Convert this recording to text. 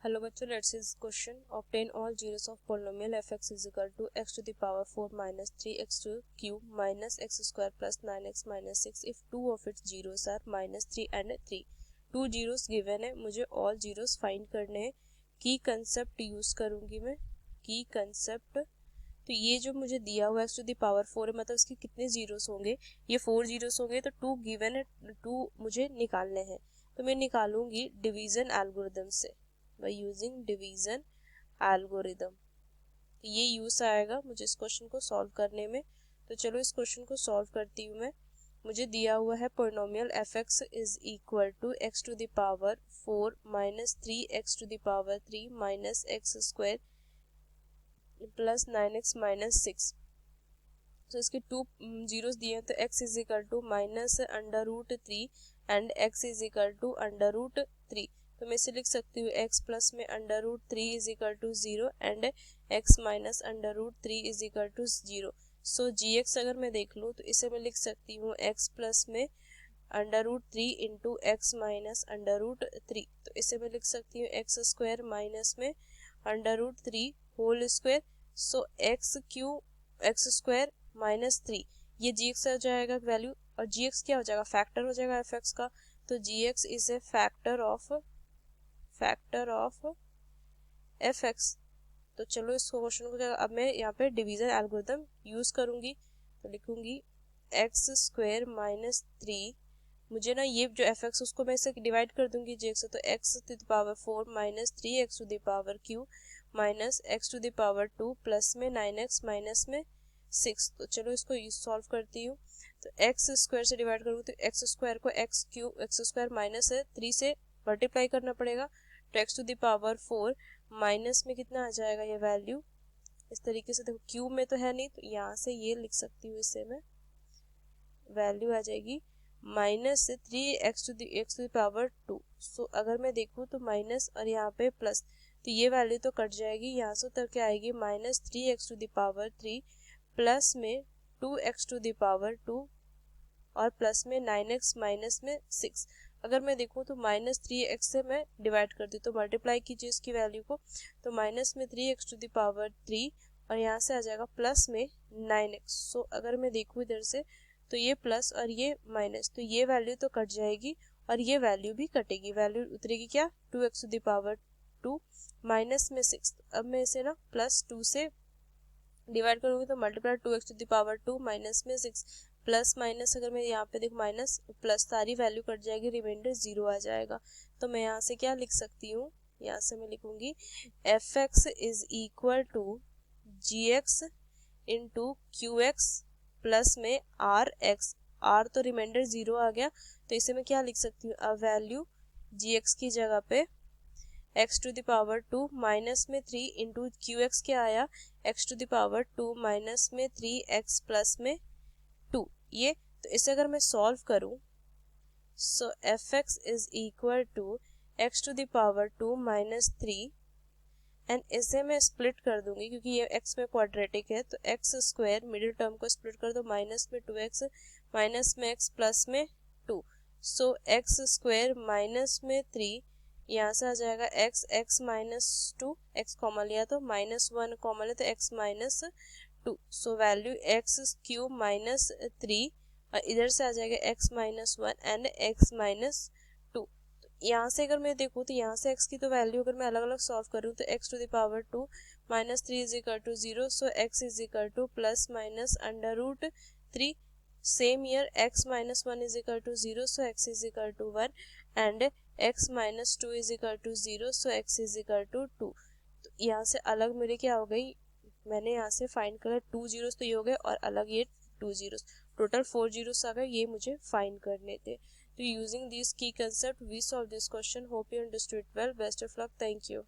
Hello बच्चों, let's is question obtain all zeros of polynomial fx is equal to x to the power 4 minus 3x to cube minus x square plus 9x minus 6 if two of its zeros are minus 3 and 3। Two zeros given है, मुझे all zeros find करने हैं। की concept use करूंगी मैं, की concept. तो ये जो मुझे दिया हुआ x टू द पावर 4 है, मतलब इसके कितने जीरोस होंगे? ये 4 जीरोस होंगे। तो 2 गिवन है, 2 मुझे निकालने हैं। तो मैं निकालूंगी डिवीजन एल्गोरिदम से, by using division algorithm। तो ये यूज आएगा मुझे इस क्वेश्चन को सॉल्व करने में। तो चलो इस क्वेश्चन को सॉल्व करती हूँ मैं। मुझे दिया हुआ है polynomial fx is equal to x to the power 4 minus 3x to the power 3 minus x square plus 9x minus 6। तो इसके टू जीरोस दिए हैं, तो x is equal to minus under root 3 and x is equal to under root 3। तो मैं इसे लिख सकती हूँ x प्लस में under root 3 is equal to 0 and x minus under root 3 is equal to 0। So gx अगर मैं देख लूँ तो इसे मैं लिख सकती हूँ x प्लस में under root 3 into x minus under root 3। तो इसे मैं लिख सकती हूँ एक्स स्क्वायर माइनस में under root 3 whole square. So x square minus 3, ये gx आ जाएगा वैल्यू, और gx क्या हो जाएगा? फैक्टर हो जाएगा fx का। तो gx is a factor of fx। तो चलो इस क्वेश्चन को अब मैं यहाँ पे डिवीजन एल्गोरिथम यूज करूंगी। तो लिखूंगी एक्स स्क्वायर माइनस 3, मुझे ना ये जो fx उसको मैं इसे डिवाइड कर दूंगी gx से। तो x to the power 4 minus 3x to the power q minus x to the power 2 plus में 9x माइनस में 6। तो चलो इसको सॉल्व करती हूँ। तो एक्स स्क्वायर से डिवाइड करूँ तो एक्स स्क्वायर को एक्स स्क्वायर माइनस 3 से मल्टीप्लाई करना पड़ेगा। तो x to the power 4 minus में कितना आ जाएगा ये वैल्यू? इस तरीके से देखो, क्यूब में तो है नहीं, तो यहाँ से ये लिख सकती हूँ, इसे मैं वैल्यू आ जाएगी minus 3x to the power 2। So अगर मैं देखूँ तो माइनस और यहाँ पे प्लस, तो ये वैल्यू तो कट जाएगी। यहाँ से तक क्या आएगी? Minus 3x to the power 3 plus में 2x टू द पावर 2 और प्लस में 9x माइनस में 6। अगर मैं देखूँ तो माइनस 3x से मैं डिवाइड करती हूँ, तो मल्टीप्लाई कीजिए इसकी वैल्यू को। तो माइनस में 3x टू द पावर 3 और यहाँ से आ जाएगा प्लस में 9x। सो अगर मैं देखूँ इधर से तो ये प्लस और ये माइनस, तो ये वैल्यू तो कट जाएगी और ये वैल्यू भी कटेगी। वैल्यू उतरेगी क्या? 2x to the power 2 minus में 6। अब मैं इसे ना प्लस 2 से डिवाइड करूंगी तो multiply 2x to the power 2 minus में 6 प्लस माइनस, अगर मैं यहाँ पे देखो माइनस प्लस सारी वैल्यू कट जाएगी, रिमाइंडर 0 आ जाएगा। तो मैं यहाँ से क्या लिख सकती हूँ? यहाँ से मैं लिखूंगी fx is equal to gx into qx plus में r तो रिमाइंडर 0 आ गया, तो इसे मैं क्या लिख सकती हूँ? अब वैल्यू gx की जगह पे x to the power 2 minus में 3 इंटू qx क्या आया? x to the power 2 minus में 3x प्लस में 2। ये तो इसे अगर मैं सॉल्व करूं, so fx is equal to x to the power 2 minus 3 and इसे मैं स्प्लिट कर दूंगी क्योंकि ये x में क्वाड्रेटिक है। तो x स्क्वायर मिडिल टर्म को स्प्लिट कर दो, माइनस में 2x माइनस में x प्लस में 2। सो x स्क्वायर माइनस में 3, यहाँ से आ जाएगा x माइनस 2, x कॉमन लिया तो माइनस 1 कॉमन लिया तो x minus 2। So value x cube minus 3 और इधर से आ जाएगा x minus 1 and x minus 2। यहाँ से अगर मैं देखूँ तो यहाँ से x की तो वैल्यू अगर मैं अलग अलग सॉल्व करूँ तो x to the power 2 minus 3 is equal to 0। So x is equal to plus minus under root 3। Same here x minus 1 is equal to 0, so x is equal to 1 and x minus 2 is equal to 0, so x is equal to 2। तो यहाँ से अलग मेरे क्या हो गई? मैंने यहाँ से फाइंड करा 2 जीरोस तो ये हो गए और अलग ये 2 जीरोस, टोटल 4 जीरोस आ गए। ये मुझे फाइंड करने थे। तो using these key concept we solve this question. Hope you understood well. Best of luck. Thank you.